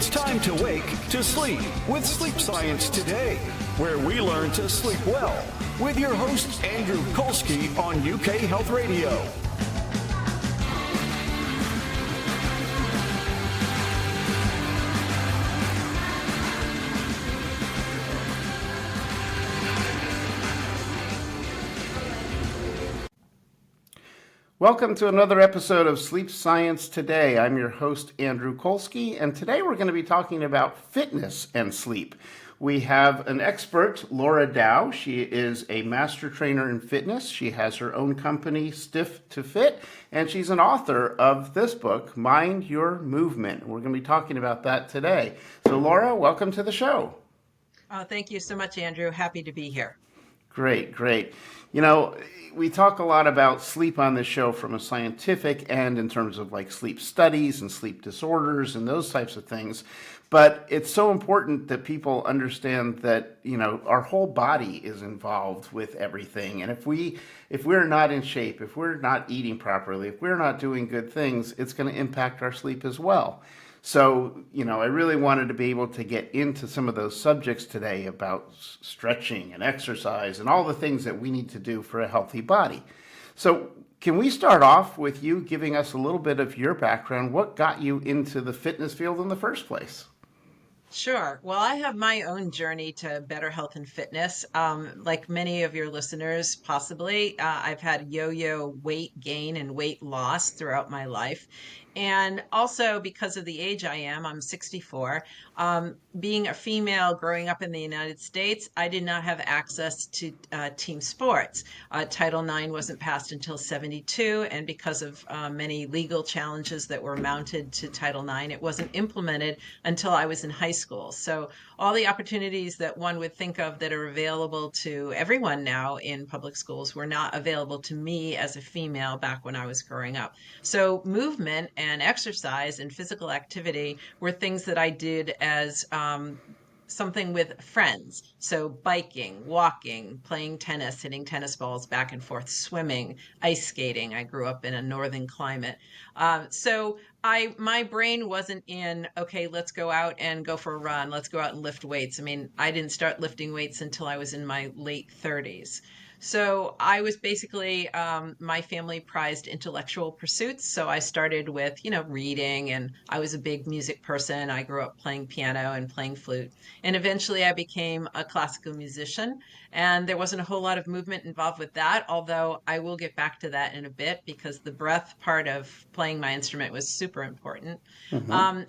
It's time to wake to sleep with Sleep Science Today, where we learn to sleep well with your host, Andrew Colsky on UK Health Radio. Welcome to another episode of Sleep Science Today. I'm your host, Andrew Colsky, and today we're going to be talking about fitness and sleep. We have an expert, Laura Dow. She is a master trainer in fitness. She has her own company, Stiff to Fit, and she's an author of this book, Mind Your Movement. We're going to be talking about that today. So, Laura, welcome to the show. Thank you so much, Andrew. Happy to be here. Great. You know, we talk a lot about sleep on this show from a scientific end in terms of like sleep studies and sleep disorders and those types of things. But it's so important that people understand that, you know, our whole body is involved with everything. And if we're not in shape, if we're not eating properly, if we're not doing good things, it's going to impact our sleep as well. So, you know, I really wanted to be able to get into some of those subjects today about stretching and exercise and all the things that we need to do for a healthy body. So can we start off with you giving us a little bit of your background? What got you into the fitness field in the first place? Sure. Well, I have my own journey to better health and fitness. Like many of your listeners, possibly, I've had yo-yo weight gain and weight loss throughout my life. And also because of the age I am, I'm 64, being a female growing up in the United States, I did not have access to team sports. Title IX wasn't passed until 72, and because of many legal challenges that were mounted to Title IX, it wasn't implemented until I was in high school. So all the opportunities that one would think of that are available to everyone now in public schools were not available to me as a female back when I was growing up. So movement and exercise and physical activity were things that I did as something with friends. So biking, walking, playing tennis, hitting tennis balls back and forth, swimming, ice skating. I grew up in a northern climate. So my brain wasn't in, okay, let's go out and go for a run. Let's go out and lift weights. I mean, I didn't start lifting weights until I was in my late 30s. So I was basically, my family prized intellectual pursuits. So I started with, reading, and I was a big music person. I grew up playing piano and playing flute. And eventually I became a classical musician. And there wasn't a whole lot of movement involved with that, although I will get back to that in a bit because the breath part of playing my instrument was super important.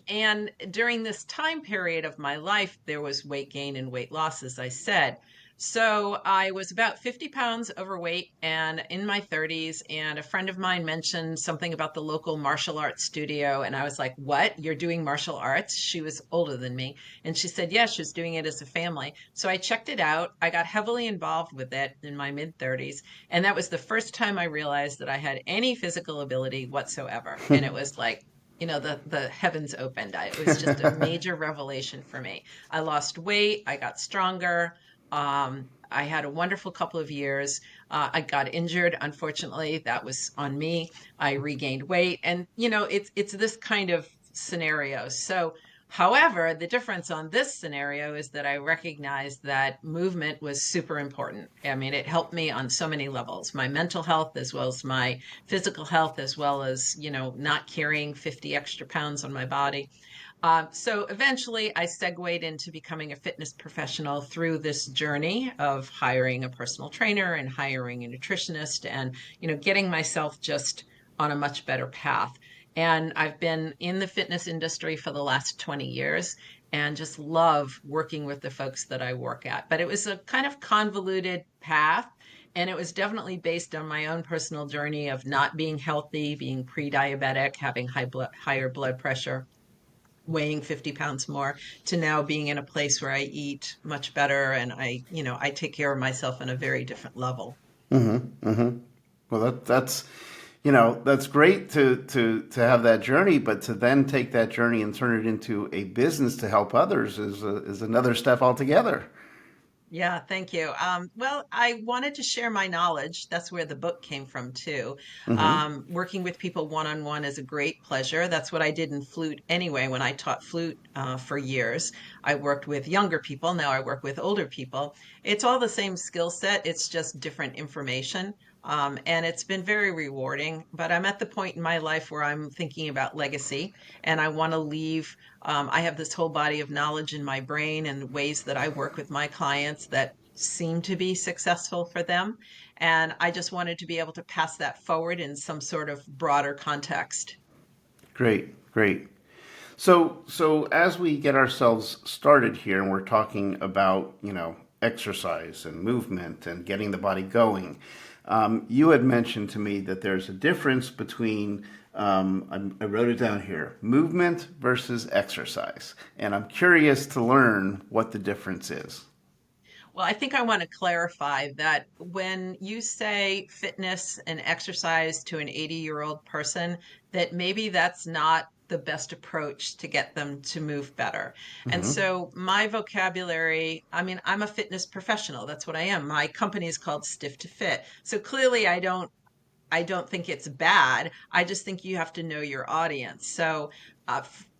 And during this time period of my life, there was weight gain and weight loss, as I said. So I was about 50 pounds overweight and in my 30s, and a friend of mine mentioned something about the local martial arts studio. And I was like, what? You're doing martial arts? She was older than me. And she said, yes, she was doing it as a family. So I checked it out. I got heavily involved with it in my mid 30s. And that was the first time I realized that I had any physical ability whatsoever. And it was like, the heavens opened. It was just a major revelation for me. I lost weight. I got stronger. I had a wonderful couple of years. I got injured. Unfortunately, that was on me. I regained weight, and it's this kind of scenario. So, however, the difference on this scenario is that I recognized that movement was super important. I mean, it helped me on so many levels, my mental health as well as my physical health, as well as, not carrying 50 extra pounds on my body. So eventually I segued into becoming a fitness professional through this journey of hiring a personal trainer and hiring a nutritionist and, getting myself just on a much better path. And I've been in the fitness industry for the last 20 years and just love working with the folks that I work at. But it was a kind of convoluted path. And it was definitely based on my own personal journey of not being healthy, being pre-diabetic, having higher blood pressure, weighing 50 pounds more, to now being in a place where I eat much better and I take care of myself on a very different level. Well, that's great to have that journey, but to then take that journey and turn it into a business to help others is another step altogether. Yeah, thank you. Well, I wanted to share my knowledge. That's where the book came from, too. Hmm. Working with people one on one is a great pleasure. That's what I did in flute anyway. When I taught flute for years, I worked with younger people. Now I work with older people. It's all the same skill set, it's just different information. And it's been very rewarding. But I'm at the point in my life where I'm thinking about legacy and I want to leave. I have this whole body of knowledge in my brain and ways that I work with my clients that seem to be successful for them. And I just wanted to be able to pass that forward in some sort of broader context. Great, great. So as we get ourselves started here, and we're talking about exercise and movement and getting the body going, you had mentioned to me that there's a difference between I wrote it down here: movement versus exercise, and I'm curious to learn what the difference is. Well, I think I want to clarify that when you say fitness and exercise to an 80-year-old person, that maybe that's not the best approach to get them to move better. And Hmm. so my vocabulary, I mean, I'm a fitness professional. That's what I am. My company is called Stiff to Fit. So clearly I don't think it's bad. I just think you have to know your audience. So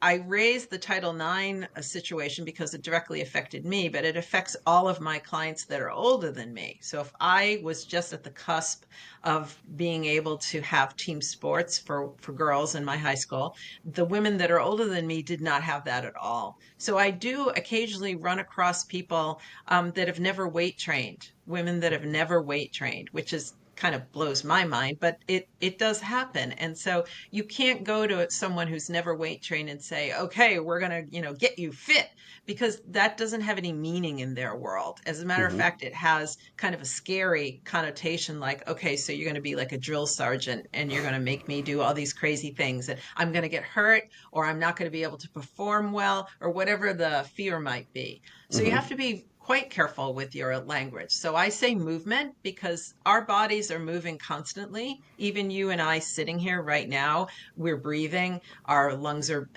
I raised the Title IX situation because it directly affected me, but it affects all of my clients that are older than me. So if I was just at the cusp of being able to have team sports for girls in my high school, the women that are older than me did not have that at all. So I do occasionally run across people that have never weight trained, women that have never weight trained, which is kind of blows my mind, but it does happen. And so you can't go to someone who's never weight trained and say, "Okay, we're going to, get you fit," because that doesn't have any meaning in their world. As a matter of Hmm. fact, it has kind of a scary connotation like, "Okay, so you're going to be like a drill sergeant and you're going to make me do all these crazy things and I'm going to get hurt or I'm not going to be able to perform well," or whatever the fear might be. So you have Hmm. to be quite careful with your language. So I say movement because our bodies are moving constantly. Even you and I sitting here right now, we're breathing, our lungs are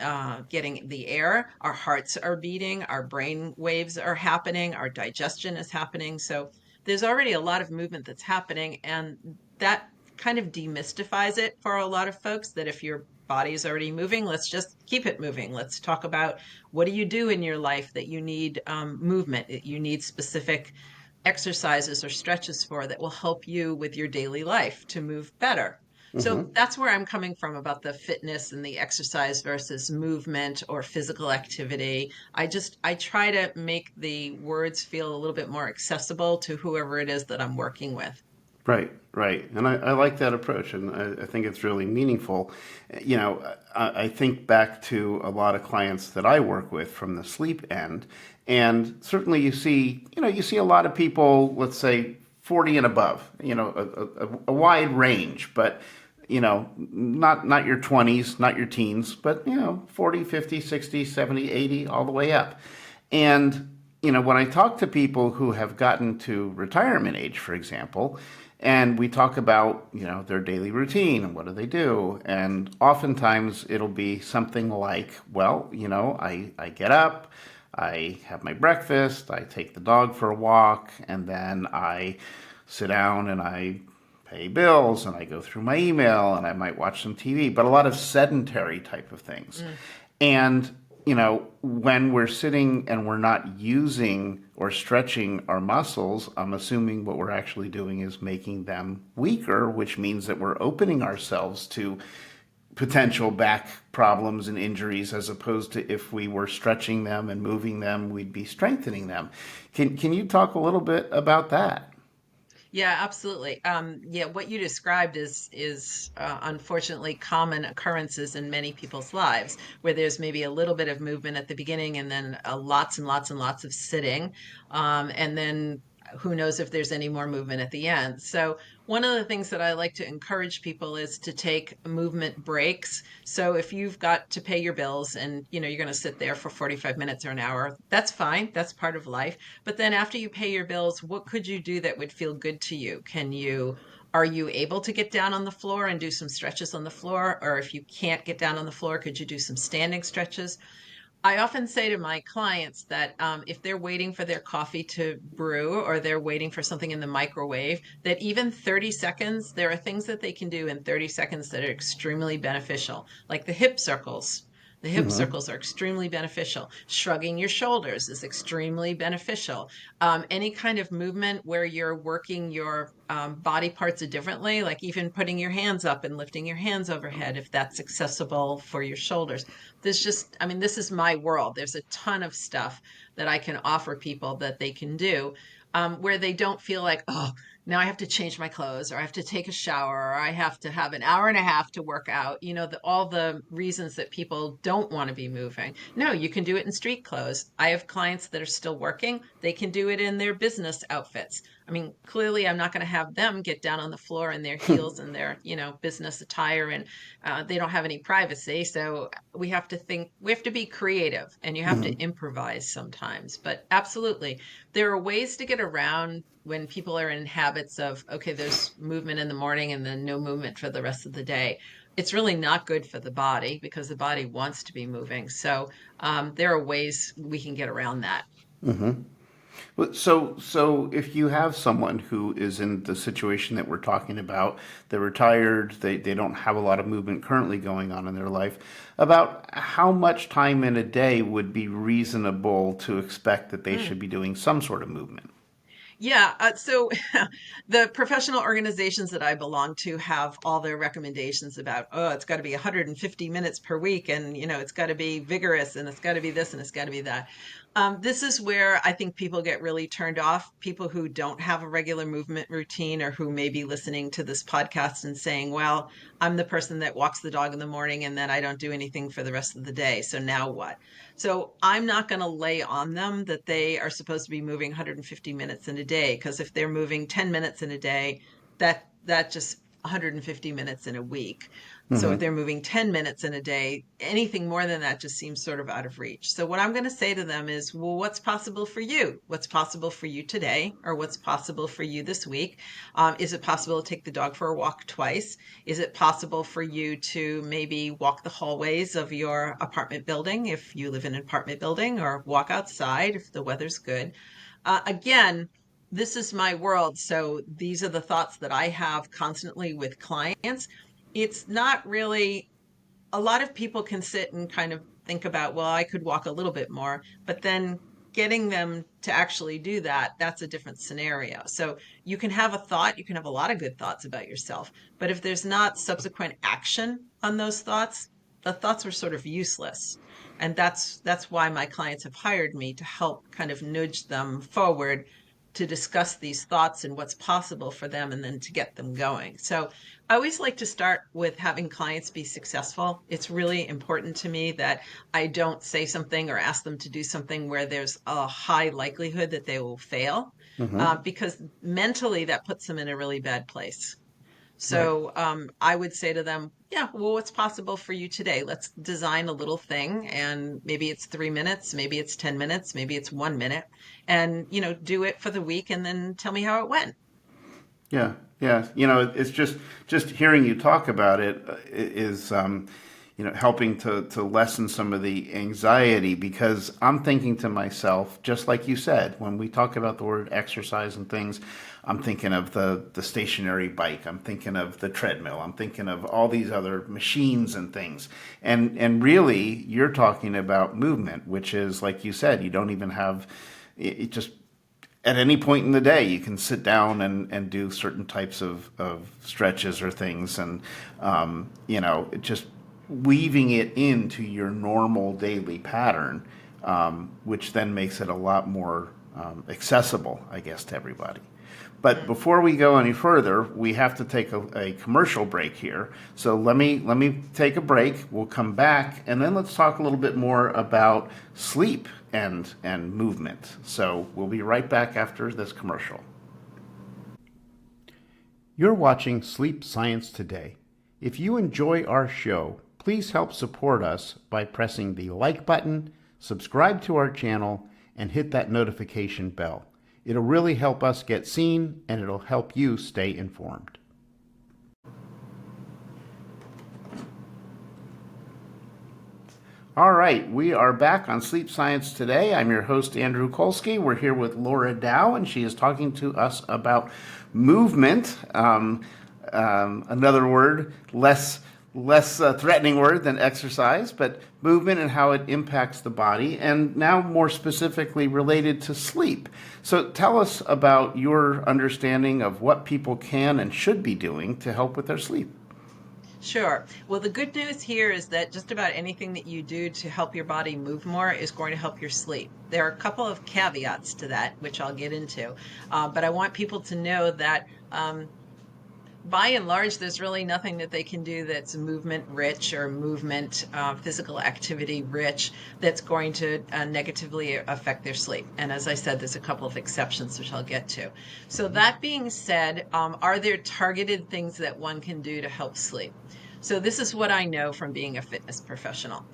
getting the air, our hearts are beating, our brain waves are happening, our digestion is happening. So there's already a lot of movement that's happening, and that kind of demystifies it for a lot of folks that if your body is already moving, let's just keep it moving. Let's talk about what do you do in your life that you need movement, that you need specific exercises or stretches for that will help you with your daily life to move better. So Hmm. that's where I'm coming from about the fitness and the exercise versus movement or physical activity. I try to make the words feel a little bit more accessible to whoever it is that I'm working with. Right, right. And I like that approach, and I think it's really meaningful. I think back to a lot of clients that I work with from the sleep end, and certainly you see a lot of people, let's say 40 and above, a wide range, but not your 20s, not your teens, but 40, 50, 60, 70, 80, all the way up. And when I talk to people who have gotten to retirement age, for example, and we talk about their daily routine and what do they do, and oftentimes it'll be something like, well, I get up, I have my breakfast, I take the dog for a walk, and then I sit down and I pay bills and I go through my email and I might watch some TV, but a lot of sedentary type of things. Mm. And when we're sitting and we're not using or stretching our muscles, I'm assuming what we're actually doing is making them weaker, which means that we're opening ourselves to potential back problems and injuries, as opposed to if we were stretching them and moving them, we'd be strengthening them. Can you talk a little bit about that? Yeah, absolutely. Yeah, what you described is unfortunately common occurrences in many people's lives, where there's maybe a little bit of movement at the beginning, and then lots and lots and lots of sitting, and then who knows if there's any more movement at the end. So one of the things that I like to encourage people is to take movement breaks. So if you've got to pay your bills and you're going to sit there for 45 minutes or an hour, that's fine. That's part of life. But then after you pay your bills, what could you do that would feel good to you? Are you able to get down on the floor and do some stretches on the floor? Or if you can't get down on the floor, could you do some standing stretches? I often say to my clients that if they're waiting for their coffee to brew or they're waiting for something in the microwave, that even 30 seconds, there are things that they can do in 30 seconds that are extremely beneficial, like the hip circles. The hip Hmm. circles are extremely beneficial. Shrugging your shoulders is extremely beneficial. Any kind of movement where you're working your body parts differently, like even putting your hands up and lifting your hands overhead, if that's accessible for your shoulders. There's just, I mean, this is my world. There's a ton of stuff that I can offer people that they can do where they don't feel like, oh, now I have to change my clothes or I have to take a shower or I have to have an hour and a half to work out. All the reasons that people don't want to be moving. No, you can do it in street clothes. I have clients that are still working. They can do it in their business outfits. I mean, clearly, I'm not going to have them get down on the floor in their heels and their, business attire, and they don't have any privacy. So we have to be creative and you have to Hmm. improvise sometimes. But absolutely, there are ways to get around when people are in habits of, okay, there's movement in the morning and then no movement for the rest of the day. It's really not good for the body because the body wants to be moving. So there are ways we can get around that. So if you have someone who is in the situation that we're talking about, they're retired, they don't have a lot of movement currently going on in their life, about how much time in a day would be reasonable to expect that they Mm. should be doing some sort of movement? Yeah, so the professional organizations that I belong to have all their recommendations about, oh, it's got to be 150 minutes per week, and it's got to be vigorous, and it's got to be this, and it's got to be that. This is where I think people get really turned off. People who don't have a regular movement routine, or who may be listening to this podcast and saying, "Well, I'm the person that walks the dog in the morning, and then I don't do anything for the rest of the day. So now what?" So I'm not going to lay on them that they are supposed to be moving 150 minutes in a day, because if they're moving 10 minutes in a day, that just 150 minutes in a week. So if Hmm. they're moving 10 minutes in a day, anything more than that just seems sort of out of reach. So what I'm going to say to them is, well, what's possible for you? What's possible for you today? Or what's possible for you this week? Is it possible to take the dog for a walk twice? Is it possible for you to maybe walk the hallways of your apartment building if you live in an apartment building, or walk outside if the weather's good? Again, this is my world. So these are the thoughts that I have constantly with clients. It's not really, a lot of people can sit and kind of think about, well, I could walk a little bit more, but then getting them to actually do that, that's a different scenario. So you can have a thought, you can have a lot of good thoughts about yourself, but if there's not subsequent action on those thoughts, the thoughts are sort of useless. And that's why my clients have hired me to help kind of nudge them forward to discuss these thoughts and what's possible for them and then to get them going. So I always like to start with having clients be successful. It's really important to me that I don't say something or ask them to do something where there's a high likelihood that they will fail, Hmm. because mentally that puts them in a really bad place. Right. So I would say to them, yeah, well, what's possible for you today? Let's design a little thing, and maybe it's 3 minutes, maybe it's 10 minutes, maybe it's 1 minute, and do it for the week, and then tell me how it went. Yeah, yeah. It's just hearing you talk about it is helping to lessen some of the anxiety, because I'm thinking to myself, just like you said, when we talk about the word exercise and things, I'm thinking of the stationary bike, I'm thinking of the treadmill, I'm thinking of all these other machines and things, and really you're talking about movement, which is, like you said, you don't even have it just at any point in the day, you can sit down and do certain types of stretches or things, and just weaving it into your normal daily pattern, which then makes it a lot more accessible, I guess, to everybody. But Mm. before we go any further, we have to take a commercial break here. So let me take a break. We'll come back, and then let's talk a little bit more about sleep and movement. So we'll be right back after this commercial. You're watching Sleep Science Today. If you enjoy our show, please help support us by pressing the like button, subscribe to our channel, and hit that notification bell. It'll really help us get seen, and it'll help you stay informed. All right, we are back on Sleep Science Today. I'm your host, Andrew Colsky. We're here with Laura Dow, and she is talking to us about movement. Another word, less threatening word than exercise, but movement and how it impacts the body, and now more specifically related to sleep. So tell us about your understanding of what people can and should be doing to help with their sleep. Sure. Well, the good news here is that just about anything that you do to help your body move more is going to help your sleep. There are a couple of caveats to that, which I'll get into. But I want people to know that by and large, there's really nothing that they can do that's movement rich or movement physical activity rich that's going to negatively affect their sleep. And as I said, there's a couple of exceptions, which I'll get to. So that being said, are there targeted things that one can do to help sleep? So this is what I know from being a fitness professional.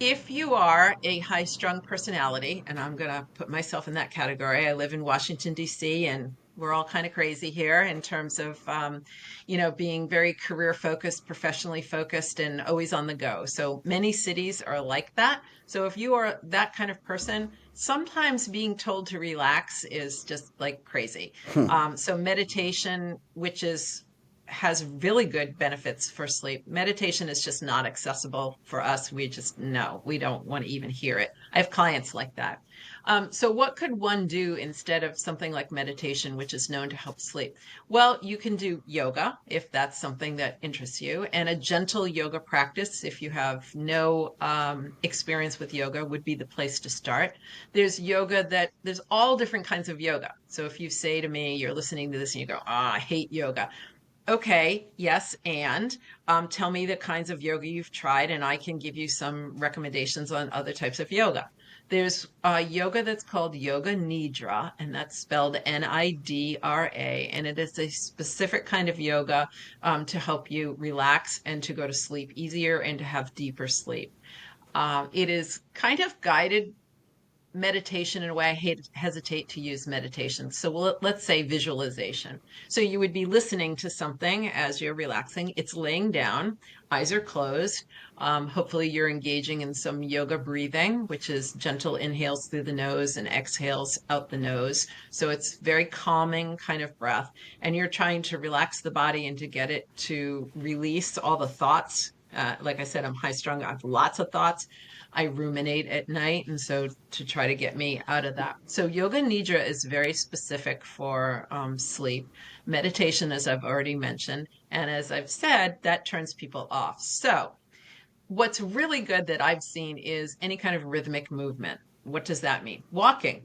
If you are a high strung personality, and I'm going to put myself in that category, I live in Washington, D.C., and we're all kind of crazy here in terms of, being very career focused, professionally focused, and always on the go. So many cities are like that. So if you are that kind of person, sometimes being told to relax is just like crazy. So meditation, which has really good benefits for sleep. Meditation is just not accessible for us. We just no, we don't want to even hear it. I have clients like that. So what could one do instead of something like meditation, which is known to help sleep? Well, you can do yoga if that's something that interests you, and a gentle yoga practice, if you have no experience with yoga, would be the place to start. There's all different kinds of yoga. So if you say to me, you're listening to this and you go, I hate yoga. Okay, yes, and tell me the kinds of yoga you've tried, and I can give you some recommendations on other types of yoga. There's yoga that's called Yoga Nidra, and that's spelled Nidra, and it is a specific kind of yoga to help you relax and to go to sleep easier and to have deeper sleep. It is kind of guided meditation in a way hesitate to use meditation. So let's say visualization. So you would be listening to something as you're relaxing. It's laying down, eyes are closed. Hopefully you're engaging in some yoga breathing, which is gentle inhales through the nose and exhales out the nose. So it's very calming kind of breath. And you're trying to relax the body and to get it to release all the thoughts. Like I said, I'm high strung. I have lots of thoughts. I ruminate at night, and so to try to get me out of that. So yoga nidra is very specific for sleep. Meditation, as I've already mentioned, and as I've said, that turns people off. So what's really good that I've seen is any kind of rhythmic movement. What does that mean? Walking.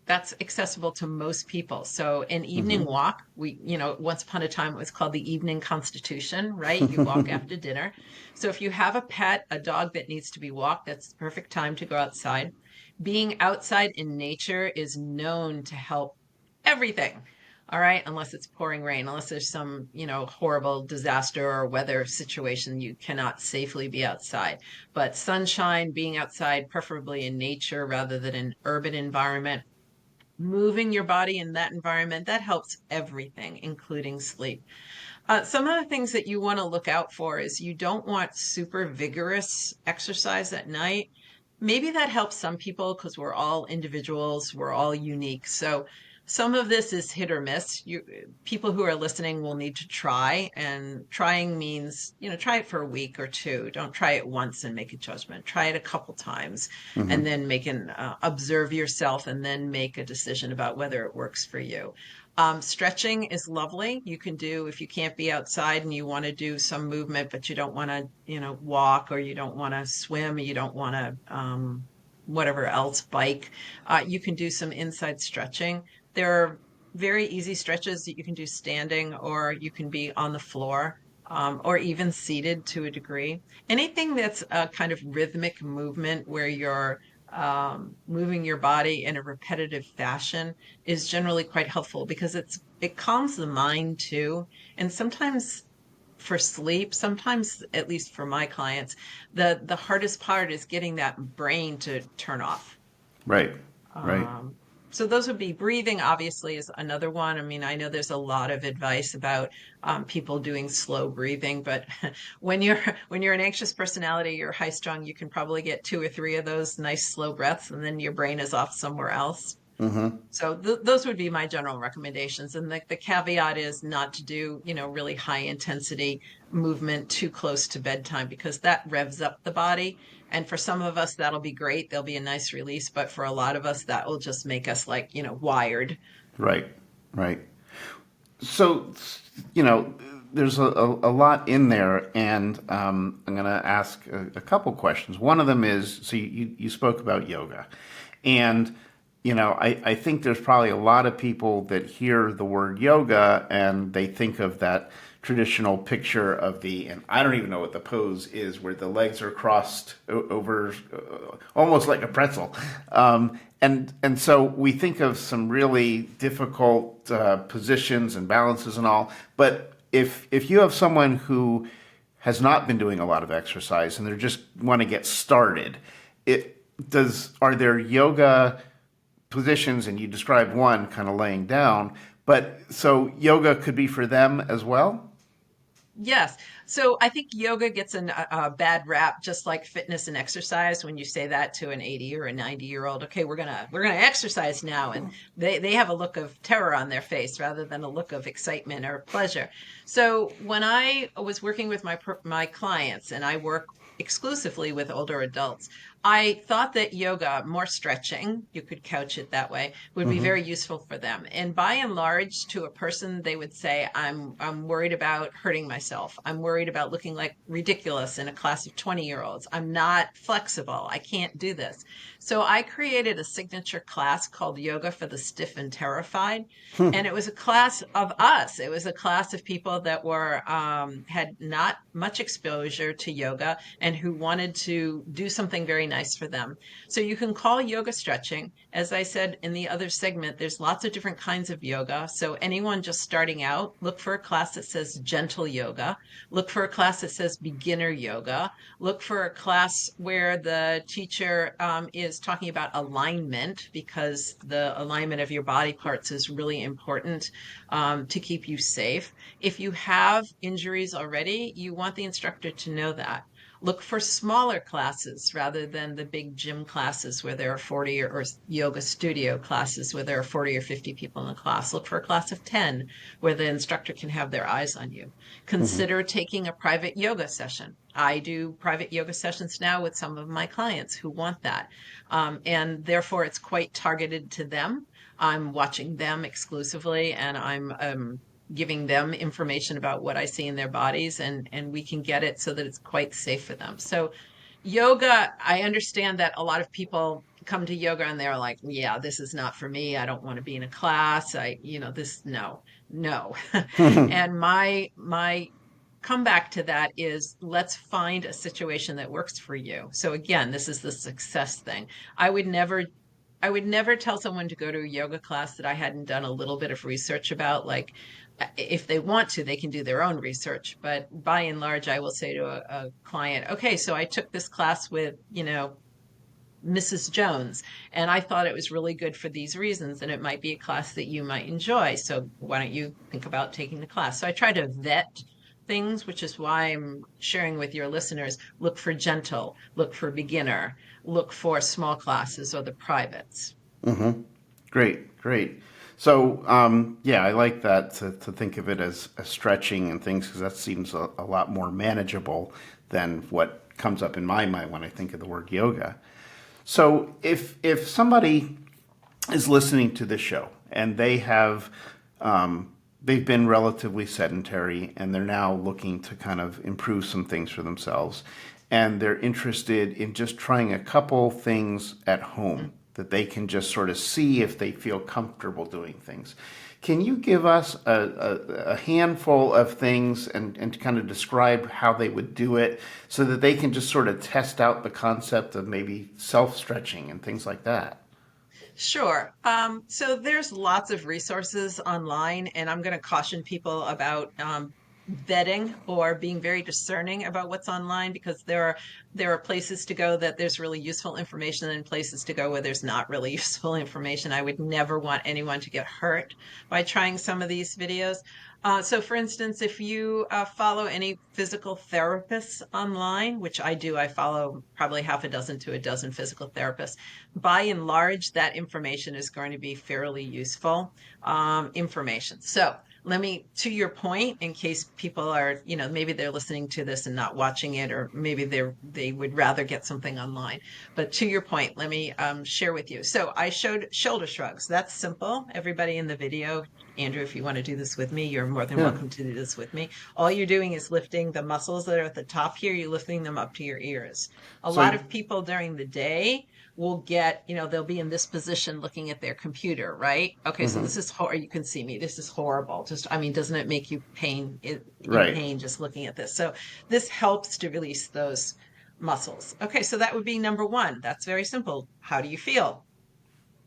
That's accessible to most people. So an evening walk, once upon a time it was called the evening constitution, right? You walk after dinner. So if you have a pet, a dog that needs to be walked, that's the perfect time to go outside. Being outside in nature is known to help everything. All right, unless it's pouring rain, unless there's some, horrible disaster or weather situation, you cannot safely be outside. But sunshine, being outside, preferably in nature rather than an urban environment, moving your body in that environment, that helps everything, including sleep. Some of the things that you want to look out for is you don't want super vigorous exercise at night. Maybe that helps some people because we're all individuals, we're all unique. So some of this is hit or miss. People who are listening will need to try, and trying means, try it for a week or two. Don't try it once and make a judgment. Try it a couple times and then observe yourself and then make a decision about whether it works for you. Stretching is lovely. You can do, if you can't be outside and you want to do some movement, but you don't want to, walk, or you don't want to swim, you don't want to, whatever else, bike, you can do some inside stretching. There are very easy stretches that you can do standing, or you can be on the floor, or even seated to a degree. Anything that's a kind of rhythmic movement where you're moving your body in a repetitive fashion is generally quite helpful because it calms the mind too. And sometimes for sleep, sometimes at least for my clients, the hardest part is getting that brain to turn off. Right, right. Um, So those would be breathing, obviously, is another one. I mean, I know there's a lot of advice about people doing slow breathing, but when you're an anxious personality, you're high strung, you can probably get two or three of those nice slow breaths, and then your brain is off somewhere else. So those would be my general recommendations. And the caveat is not to do, really high intensity movement too close to bedtime because that revs up the body. And for some of us, that'll be great. There'll be a nice release. But for a lot of us, that will just make us like, wired. Right, right. So, you know, there's a lot in there, and I'm going to ask a couple questions. One of them is, so you spoke about yoga, and I think there's probably a lot of people that hear the word yoga and they think of that traditional picture of and I don't even know what the pose is, where the legs are crossed over, almost like a pretzel. And so we think of some really difficult positions and balances and all. But if you have someone who has not been doing a lot of exercise and they just want to get started, are there yoga positions, and you described one kind of laying down, but so yoga could be for them as well? Yes. So I think yoga gets a bad rap, just like fitness and exercise. When you say that to an 80 or a 90-year-old, okay, we're gonna exercise now, and they have a look of terror on their face rather than a look of excitement or pleasure. So when I was working with my clients, and I work exclusively with older adults, I thought that yoga, more stretching, you could couch it that way, would be very useful for them. And by and large, to a person, they would say, I'm worried about hurting myself. I'm worried about looking like ridiculous in a class of 20-year-olds. I'm not flexible. I can't do this. So I created a signature class called Yoga for the Stiff and Terrified. And it was a class of us. It was a class of people that had not much exposure to yoga and who wanted to do something very nice for them. So you can call yoga stretching. As I said in the other segment, there's lots of different kinds of yoga. So anyone just starting out, look for a class that says gentle yoga. Look for a class that says beginner yoga. Look for a class where the teacher is talking about alignment, because the alignment of your body parts is really important to keep you safe. If you have injuries already, you want the instructor to know that. Look for smaller classes rather than the big gym classes where there are 40 or yoga studio classes where there are 40 or 50 people in the class. Look for a class of 10 where the instructor can have their eyes on you. Consider taking a private yoga session. I do private yoga sessions now with some of my clients who want that. And therefore, it's quite targeted to them. I'm watching them exclusively, and I'm giving them information about what I see in their bodies, and we can get it so that it's quite safe for them. So yoga, I understand that a lot of people come to yoga and they're like, yeah, this is not for me. I don't want to be in a class. No. And my comeback to that is, let's find a situation that works for you. So again, this is the success thing. I would never I would never tell someone to go to a yoga class that I hadn't done a little bit of research about. Like, if they want to, they can do their own research. But by and large, I will say to a client, okay, so I took this class with, Mrs. Jones, and I thought it was really good for these reasons, and it might be a class that you might enjoy. So why don't you think about taking the class? So I try to vet things, which is why I'm sharing with your listeners. Look for gentle, look for beginner, look for small classes or the privates. Great, great. So, yeah, I like that to think of it as a stretching and things, because that seems a lot more manageable than what comes up in my mind when I think of the word yoga. So, if somebody is listening to this show and they've been relatively sedentary and they're now looking to kind of improve some things for themselves, and they're interested in just trying a couple things at home that they can just sort of see if they feel comfortable doing things. Can you give us a handful of things and kind of describe how they would do it so that they can just sort of test out the concept of maybe self-stretching and things like that? Sure. So there's lots of resources online, and I'm going to caution people about vetting or being very discerning about what's online, because there are places to go that there's really useful information and places to go where there's not really useful information. I would never want anyone to get hurt by trying some of these videos. So, for instance, if you follow any physical therapists online, which I do, I follow probably half a dozen to a dozen physical therapists. By and large, that information is going to be fairly useful information. So, to your point, in case people are, maybe they're listening to this and not watching it, or maybe they would rather get something online. But to your point, let me share with you. So I showed shoulder shrugs. That's simple. Everybody in the video, Andrew, if you want to do this with me, you're more than Yeah. welcome to do this with me. All you're doing is lifting the muscles that are at the top here, you're lifting them up to your ears. A lot So, of people during the day will get, they'll be in this position looking at their computer, right? Okay, so this mhm, is you can see me. This is horrible. Just, I mean, doesn't it make you in right. pain just looking at this? So this helps to release those muscles. Okay, so that would be number one. That's very simple. How do you feel?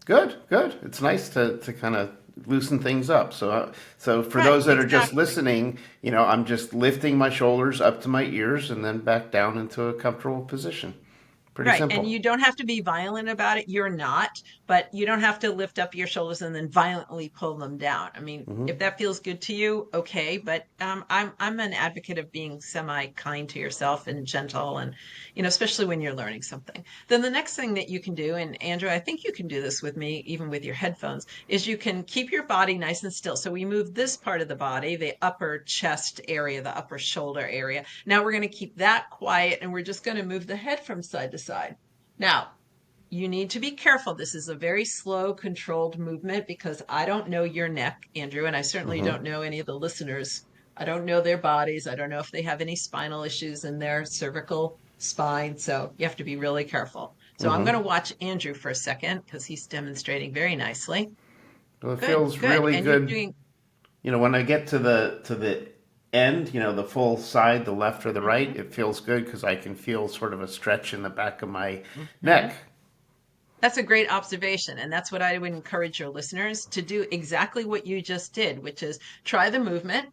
Good, good. It's nice to kind of loosen things up. So for Right, those that are just exactly. listening, I'm just lifting my shoulders up to my ears and then back down into a comfortable position. Pretty Right. And simple. you don't have to be violent about it. You're not, but you don't have to lift up your shoulders and then violently pull them down. I mean, if Hmm. that feels good to you, okay. But I'm an advocate of being semi-kind to yourself and gentle, and especially when you're learning something. Then the next thing that you can do, and Andrew, I think you can do this with me, even with your headphones, is you can keep your body nice and still. So we move this part of the body, the upper chest area, the upper shoulder area. Now we're going to keep that quiet, and we're just going to move the head from side to side. Now, you need to be careful. This is a very slow, controlled movement because I don't know your neck, Andrew, and I certainly Hmm. don't know any of the listeners. I don't know their bodies. I don't know if they have any spinal issues in their cervical spine. So you have to be really careful. So I'm going to Hmm. watch Andrew for a second because he's demonstrating very nicely. Well, it Good, feels good. really And you're good. doing. When I get to the end, the full side, the left or the right, Mhm, it feels good because I can feel sort of a stretch in the back of my neck. mhm. That's a great observation. And that's what I would encourage your listeners to do, exactly what you just did, which is try the movement.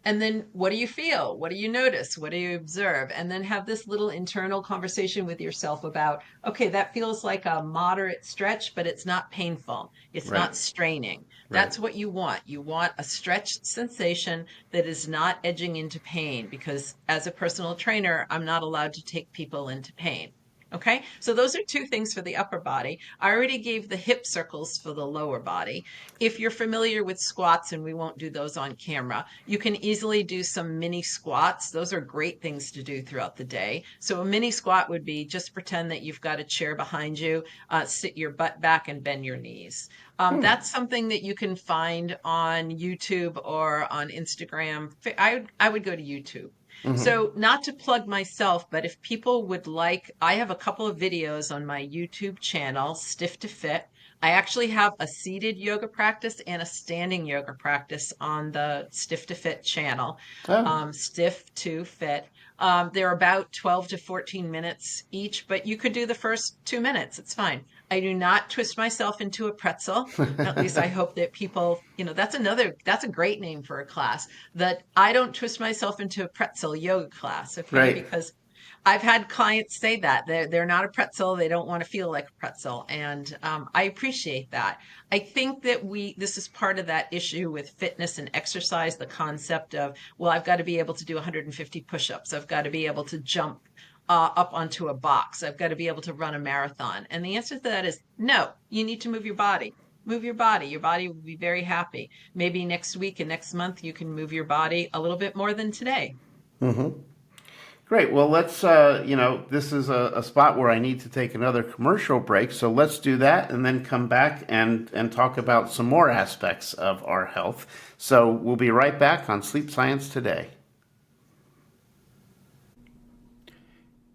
And then what do you feel? What do you notice? What do you observe? And then have this little internal conversation with yourself about, okay, that feels like a moderate stretch, but it's not painful. It's Right, not straining. right. That's what you want. You want a stretched sensation that is not edging into pain, because as a personal trainer, I'm not allowed to take people into pain. Okay, so those are two things for the upper body. I already gave the hip circles for the lower body. If you're familiar with squats, and we won't do those on camera, you can easily do some mini squats. Those are great things to do throughout the day. So a mini squat would be just pretend that you've got a chair behind you, sit your butt back and bend your knees. That's something that you can find on YouTube or on Instagram. I would go to YouTube. Hmm. So, not to plug myself, but if people would like, I have a couple of videos on my YouTube channel, Stiff to Fit. I actually have a seated yoga practice and a standing yoga practice on the Stiff to Fit channel, Oh, Stiff to Fit. They're about 12 to 14 minutes each, but you could do the first 2 minutes. It's fine. I do not twist myself into a pretzel. At least I hope that people, that's a great name for a class, that I don't twist myself into a pretzel yoga class. Okay. right. Because I've had clients say that they're not a pretzel. They don't want to feel like a pretzel. And I appreciate that. I think that this is part of that issue with fitness and exercise, the concept of, well, I've got to be able to do 150 push-ups. I've got to be able to jump up onto a box. I've got to be able to run a marathon. And the answer to that is no, you need to move your body. Move your body. Your body will be very happy. Maybe next week and next month, you can move your body a little bit more than today. Hmm. Great. Well, this is a spot where I need to take another commercial break. So let's do that and then come back and talk about some more aspects of our health. So we'll be right back on Sleep Science Today.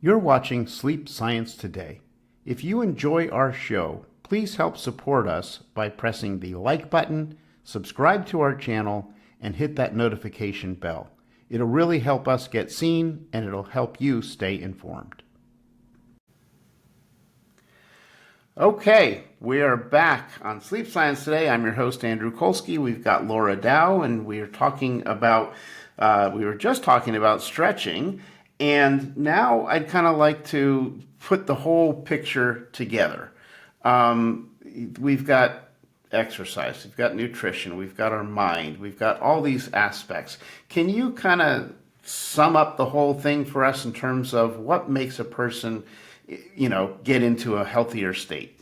You're watching Sleep Science Today. If you enjoy our show, please help support us by pressing the like button, subscribe to our channel, and hit that notification bell. It'll really help us get seen, and it'll help you stay informed. Okay, we are back on Sleep Science Today. I'm your host, Andrew Colsky. We've got Laura Dow, and we are talking about We were just talking about stretching, and now I'd kind of like to put the whole picture together. Um, we've got exercise, we've got nutrition, we've got our mind, we've got all these aspects. Can you kind of sum up the whole thing for us in terms of what makes a person, get into a healthier state?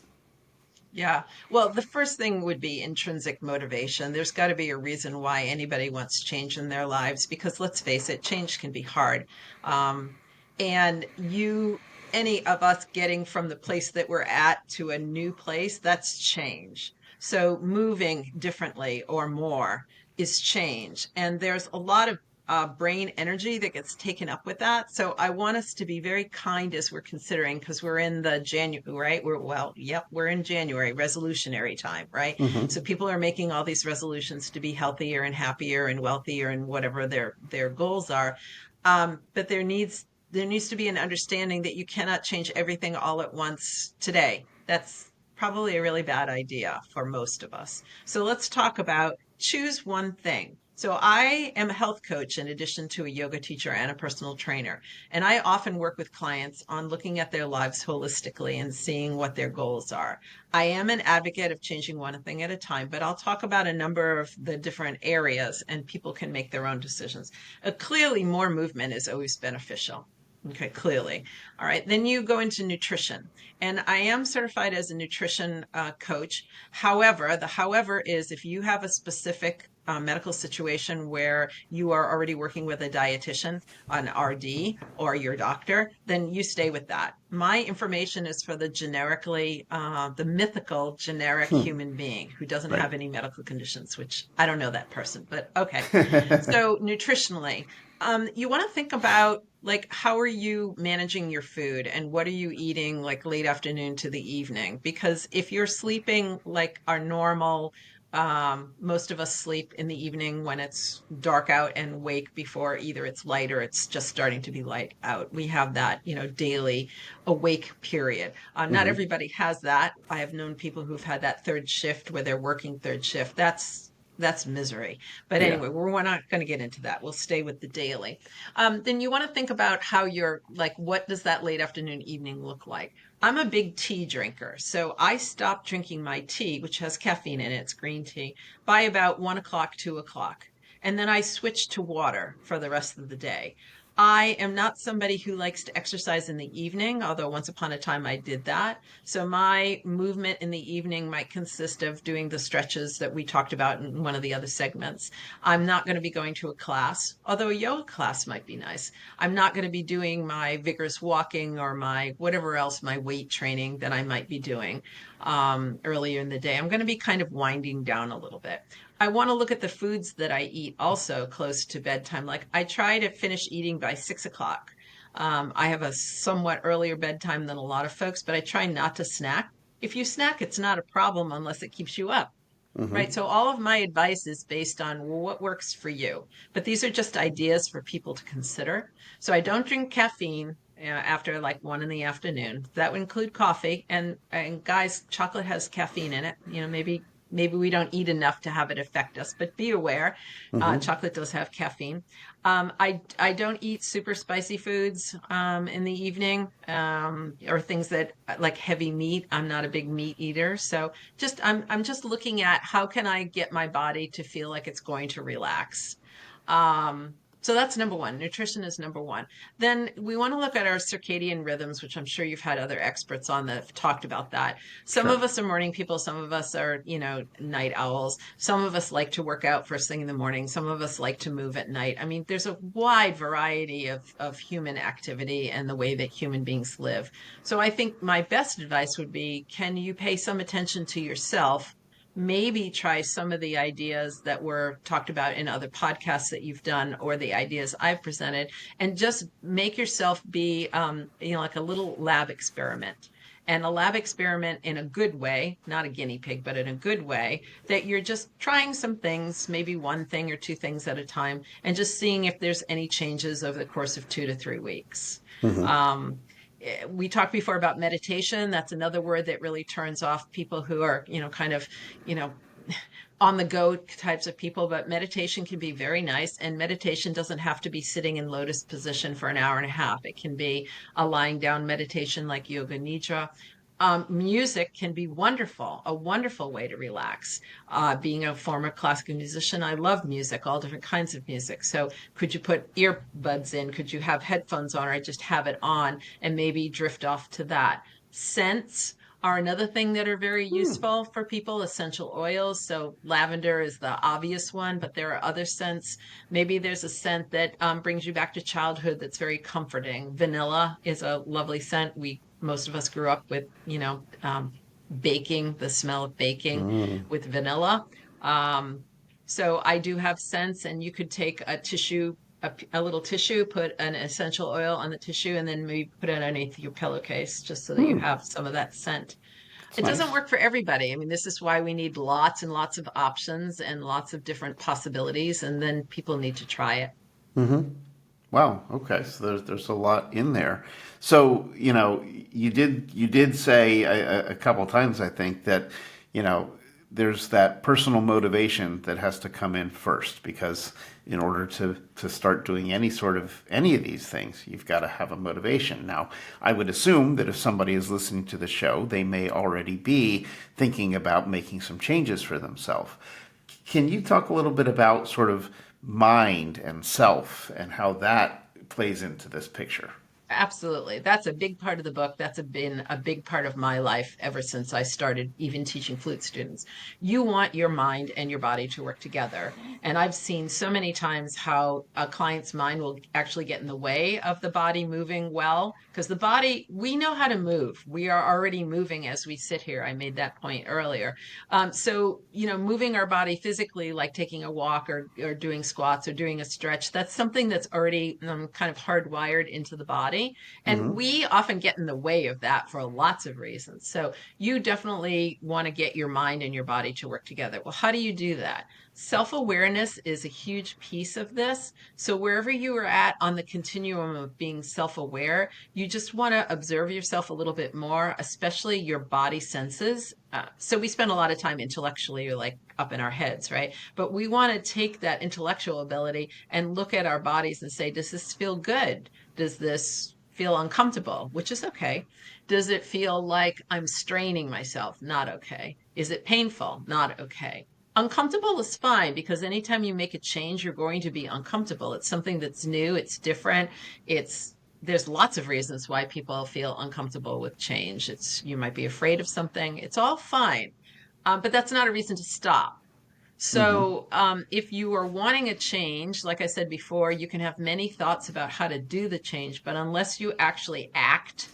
Yeah. Well, the first thing would be intrinsic motivation. There's got to be a reason why anybody wants change in their lives, because let's face it, change can be hard. Um, and any of us getting from the place that we're at to a new place, that's change. So moving differently or more is change. And there's a lot of brain energy that gets taken up with that. So I want us to be very kind as we're considering, because we're in the January, right? We're in January, resolutionary time, right? Hmm. So people are making all these resolutions to be healthier and happier and wealthier and whatever their goals are. But there needs to be an understanding that you cannot change everything all at once today. That's probably a really bad idea for most of us. So let's talk about choose one thing. So I am a health coach in addition to a yoga teacher and a personal trainer. And I often work with clients on looking at their lives holistically and seeing what their goals are. I am an advocate of changing one thing at a time, but I'll talk about a number of the different areas and people can make their own decisions. Clearly, more movement is always beneficial. Okay, clearly. All right, then you go into nutrition. And I am certified as a nutrition coach. However is if you have a specific medical situation where you are already working with a dietitian, an RD, or your doctor, then you stay with that. My information is for the mythical generic human being who doesn't Right. have any medical conditions, which I don't know that person, but okay. So nutritionally, you want to think about like how are you managing your food and what are you eating like late afternoon to the evening? Because if you're sleeping like our normal, most of us sleep in the evening when it's dark out and wake before either it's light or it's just starting to be light out. We have that, daily awake period. Not Hmm. everybody has that. I have known people who've had that third shift where they're working third shift. That's misery. But Yeah. anyway, we're not going to get into that. We'll stay with the daily. Then you want to think about how you're like, what does that late afternoon, evening look like? I'm a big tea drinker. So I stopped drinking my tea, which has caffeine in it, it's green tea, by about 1 o'clock, 2 o'clock. And then I switched to water for the rest of the day. I am not somebody who likes to exercise in the evening, although once upon a time I did that. So my movement in the evening might consist of doing the stretches that we talked about in one of the other segments. I'm not going to be going to a class, although a yoga class might be nice. I'm not going to be doing my vigorous walking or my whatever else, my weight training that I might be doing earlier in the day. I'm going to be kind of winding down a little bit. I want to look at the foods that I eat also close to bedtime. Like I try to finish eating by 6 o'clock. I have a somewhat earlier bedtime than a lot of folks, but I try not to snack. If you snack, it's not a problem unless it keeps you up. Right. Hmm. So all of my advice is based on what works for you. But these are just ideas for people to consider. So I don't drink caffeine after like 1 in the afternoon. That would include coffee. And guys, chocolate has caffeine in it. Maybe we don't eat enough to have it affect us, but be aware, Hmm. chocolate does have caffeine. I don't eat super spicy foods in the evening or things that like heavy meat. I'm not a big meat eater, so I'm just looking at how can I get my body to feel like it's going to relax. So that's number one. Nutrition is number one. Then we want to look at our circadian rhythms, which I'm sure you've had other experts on that have talked about that. Some of Sure. us are morning people, some of us are, night owls. Some of us like to work out first thing in the morning. Some of us like to move at night. I mean, there's a wide variety of human activity and the way that human beings live. So I think my best advice would be, can you pay some attention to yourself? Maybe try some of the ideas that were talked about in other podcasts that you've done or the ideas I've presented and just make yourself be, like a little lab experiment. And a lab experiment in a good way, not a guinea pig, but in a good way, that you're just trying some things, maybe one thing or two things at a time, and just seeing if there's any changes over the course of 2 to 3 weeks. Hmm. Um, we talked before about meditation. That's another word that really turns off people who are, kind of, you know, on the go types of people, but meditation can be very nice. And meditation doesn't have to be sitting in lotus position for an hour and a half. It can be a lying down meditation like yoga nidra. Music can be wonderful, a wonderful way to relax. Being a former classical musician, I love music, all different kinds of music. So could you put earbuds in? Could you have headphones on, or just have it on and maybe drift off to that? Scents are another thing that are very useful for people, essential oils. So lavender is the obvious one, but there are other scents. Maybe there's a scent that brings you back to childhood that's very comforting. Vanilla is a lovely scent. Most of us grew up with, baking, the smell of baking with vanilla. Um, so I do have scents, and you could take a tissue, a little tissue, put an essential oil on the tissue, and then maybe put it underneath your pillowcase just so that you have some of that scent. It's It doesn't nice. work for everybody. I mean, this is why we need lots and lots of options and lots of different possibilities, and then people need to try it. Wow. Okay. So there's a lot in there. So you did say a couple times, I think, that you know there's that personal motivation that has to come in first, because in order to start doing any of these things, you've got to have a motivation. Now, I would assume that if somebody is listening to the show, they may already be thinking about making some changes for themselves. Can you talk a little bit about sort of mind and self and how that plays into this picture? Absolutely. That's a big part of the book. Been a big part of my life ever since I started even teaching flute students. You want your mind and your body to work together. And I've seen so many times how a client's mind will actually get in the way of the body moving well, because the body, we know how to move. We are already moving as we sit here. I made that point earlier. Moving our body physically, like taking a walk or doing squats or doing a stretch, that's something that's already kind of hardwired into the body. And Hmm. we often get in the way of that for lots of reasons. So you definitely want to get your mind and your body to work together. Well, how do you do that? Self awareness is a huge piece of this. So, wherever you are at on the continuum of being self aware, you just want to observe yourself a little bit more, especially your body senses. So, we spend a lot of time intellectually, or like up in our heads, right? But we want to take that intellectual ability and look at our bodies and say, does this feel good? Does this feel uncomfortable? Which is okay. Does it feel like I'm straining myself? Not okay. Is it painful? Not okay. Uncomfortable is fine, because anytime you make a change, you're going to be uncomfortable. It's something that's new, it's different. There's lots of reasons why people feel uncomfortable with change. You might be afraid of something. It's all fine. But that's not a reason to stop. Hmm. So, if you are wanting a change, like I said before, you can have many thoughts about how to do the change, but unless you actually act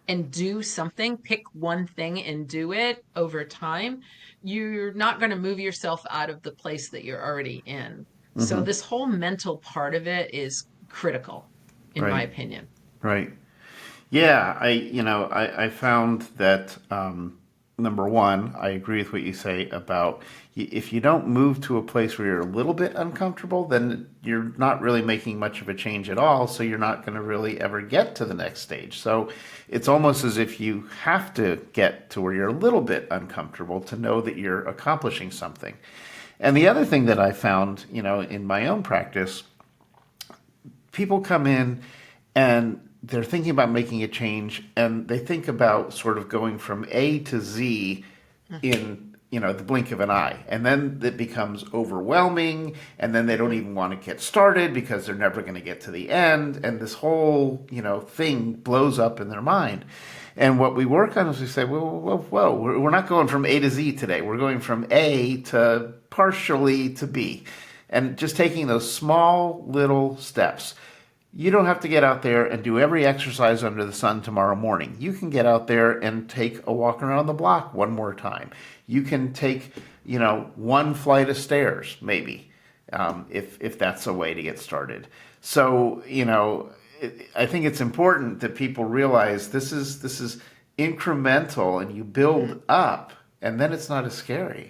and do something, pick one thing and do it over time, you're not going to move yourself out of the place that you're already in. So, Hmm. this whole mental part of it is critical, in my Right. opinion. Right. Yeah, I found that number one, I agree with what you say about if you don't move to a place where you're a little bit uncomfortable, then you're not really making much of a change at all. So you're not going to really ever get to the next stage. So it's almost as if you have to get to where you're a little bit uncomfortable to know that you're accomplishing something. And the other thing that I found, in my own practice, people come in and they're thinking about making a change, and they think about sort of going from A to Z in the blink of an eye, and then it becomes overwhelming, and then they don't Mhm. even want to get started because they're never going to get to the end, and this whole thing blows up in their mind. And what we work on is we say, whoa, we're not going from A to Z today. We're going from A to partially to B, and just taking those small little steps. You don't have to get out there and do every exercise under the sun tomorrow morning. You can get out there and take a walk around the block one more time. You can take, one flight of stairs, maybe, if that's a way to get started. So, I think it's important that people realize this is incremental, and you build up, and then it's not as scary.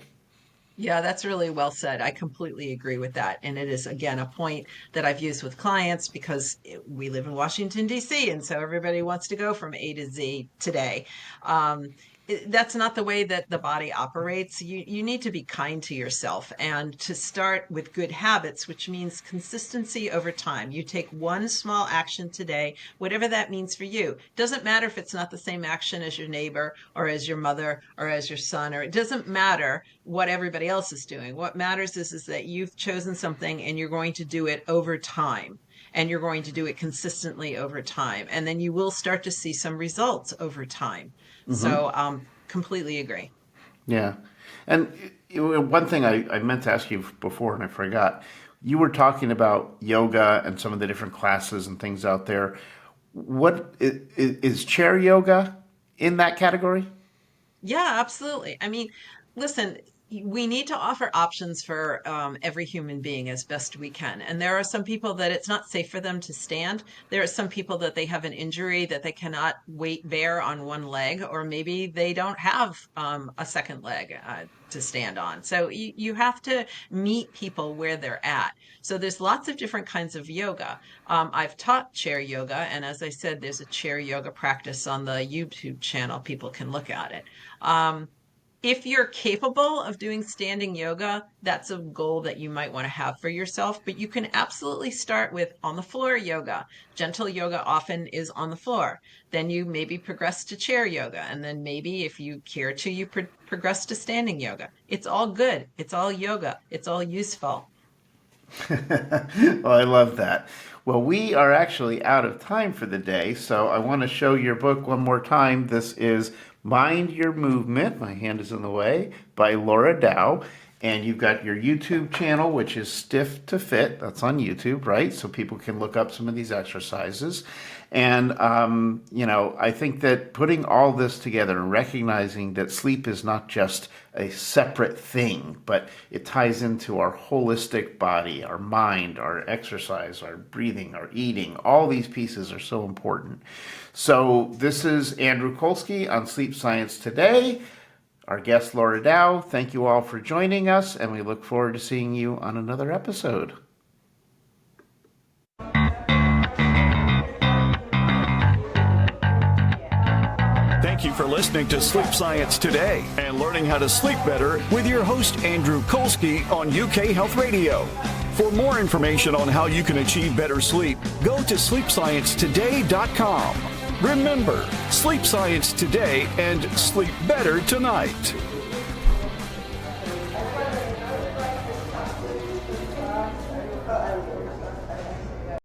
Yeah, that's really well said. I completely agree with that. And it is, again, a point that I've used with clients, because we live in Washington, D.C., and so everybody wants to go from A to Z today. Um, that's not the way that the body operates. You need to be kind to yourself and to start with good habits, which means consistency over time. You take one small action today, whatever that means for you. Doesn't matter if it's not the same action as your neighbor or as your mother or as your son, or it doesn't matter what everybody else is doing. What matters is that you've chosen something and you're going to do it over time. And you're going to do it consistently over time. And then you will start to see some results over time. So, completely agree. Yeah. And one thing I meant to ask you before and I forgot, you were talking about yoga and some of the different classes and things out there. What is chair yoga in that category? Yeah, absolutely. I mean, listen, we need to offer options for every human being as best we can. And there are some people that it's not safe for them to stand. There are some people that they have an injury that they cannot weight bear on one leg, or maybe they don't have a second leg to stand on. So you have to meet people where they're at. So there's lots of different kinds of yoga. I've taught chair yoga, and as I said, there's a chair yoga practice on the YouTube channel. People can look at it. If you're capable of doing standing yoga, that's a goal that you might want to have for yourself, but you can absolutely start with on the floor yoga. Gentle yoga often is on the floor. Then you maybe progress to chair yoga. And then maybe if you care to, you progress to standing yoga. It's all good. It's all yoga. It's all useful. Well, I love that. Well, we are actually out of time for the day, so I want to show your book one more time. This is Mind Your Movement, my hand is in the way, by Laura Dow. And you've got your YouTube channel, which is Stiff to Fit. That's on YouTube, right? So people can look up some of these exercises. And, I think that putting all this together and recognizing that sleep is not just a separate thing, but it ties into our holistic body, our mind, our exercise, our breathing, our eating. All these pieces are so important. So this is Andrew Colsky on Sleep Science Today. Our guest, Laura Dow, thank you all for joining us, and we look forward to seeing you on another episode. Thank you for listening to Sleep Science Today and learning how to sleep better with your host, Andrew Colsky, on UK Health Radio. For more information on how you can achieve better sleep, go to sleepsciencetoday.com. Remember, sleep science today and sleep better tonight.